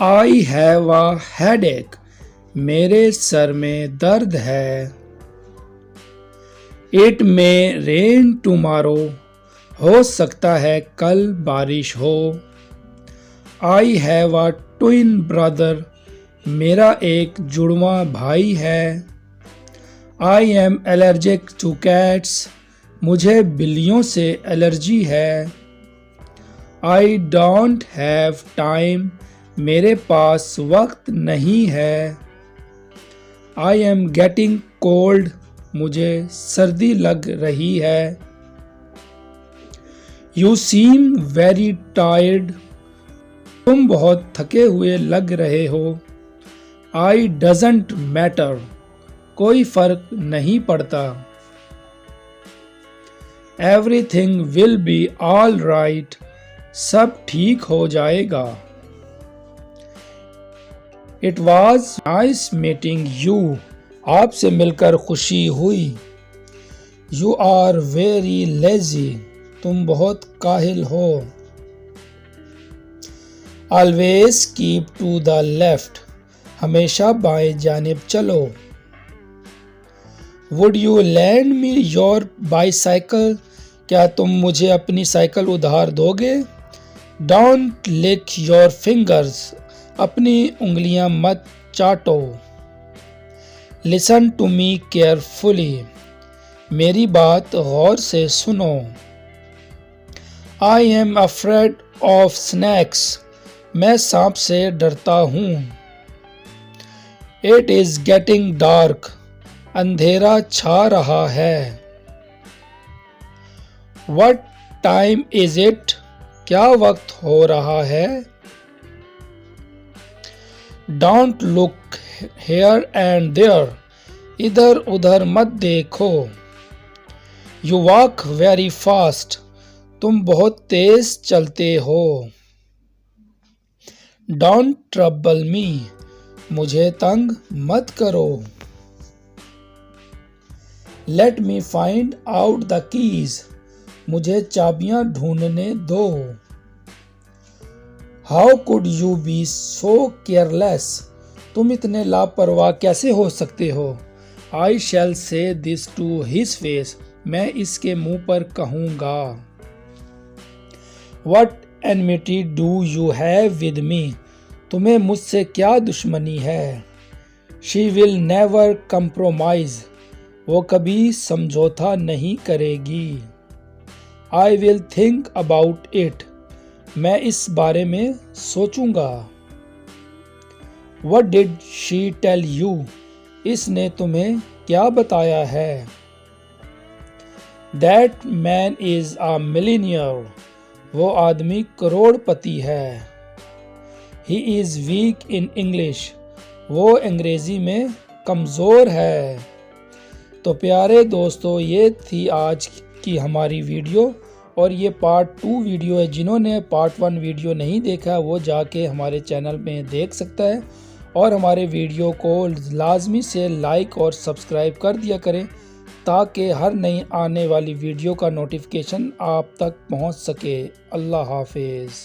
I have a headache, मेरे sir में दर्द है। इट मे रेन टुमारो, हो सकता है कल बारिश हो। I have a twin brother, मेरा एक जुड़वा भाई है। I am allergic two cats, मुझे बिल्लियों से एलर्जी है। आई डोंट हैव टाइम, मेरे पास वक्त नहीं है। आई एम गेटिंग कोल्ड, मुझे सर्दी लग रही है। यू सीम वेरी टायर्ड, तुम बहुत थके हुए लग रहे हो। आई डजंट मैटर, कोई फर्क नहीं पड़ता। Everything will be all right, सब ठीक हो जाएगा। It was nice meeting you, आपसे मिलकर खुशी हुई। यू आर वेरी लेजी, तुम बहुत काहिल हो। Always keep to the left, हमेशा बाएं जानिब चलो। Would you lend me your bicycle, क्या तुम मुझे अपनी साइकिल उधार दोगे। डोंट लिक योर फिंगर्स, अपनी उंगलियां मत चाटो। लिसन टू मी केयरफुली, मेरी बात गौर से सुनो। I am afraid of snacks, मैं सांप से डरता हूँ। इट इज गेटिंग डार्क, अंधेरा छा रहा है। व्हाट टाइम इज इट, क्या वक्त हो रहा है। Don't look here and there, इधर उधर मत देखो। यू वॉक वेरी फास्ट, तुम बहुत तेज चलते हो। डोंट ट्रबल मी, मुझे तंग मत करो। Let me find out the keys, मुझे चाबियां ढूंढने दो। How could you be so careless, तुम इतने लापरवाह कैसे हो सकते हो। आई शैल से दिस टू हिज फेस, मैं इसके मुंह पर कहूंगा। What enmity do you have with me, तुम्हें मुझसे क्या दुश्मनी है। She will never compromise, वो कभी समझौता नहीं करेगी। I will think about it, मैं इस बारे में सोचूंगा। What did she tell you, इसने तुम्हें क्या बताया है। That man is a millionaire, वो आदमी करोड़पति है। He is weak in English, वो अंग्रेजी में कमज़ोर है। तो प्यारे दोस्तों, ये थी आज की हमारी वीडियो और ये पार्ट 2 वीडियो है। जिन्होंने पार्ट 1 वीडियो नहीं देखा वो जाके हमारे चैनल में देख सकता है और हमारे वीडियो को लाजमी से लाइक और सब्सक्राइब कर दिया करें ताकि हर नई आने वाली वीडियो का नोटिफिकेशन आप तक पहुंच सके। अल्लाह हाफिज़।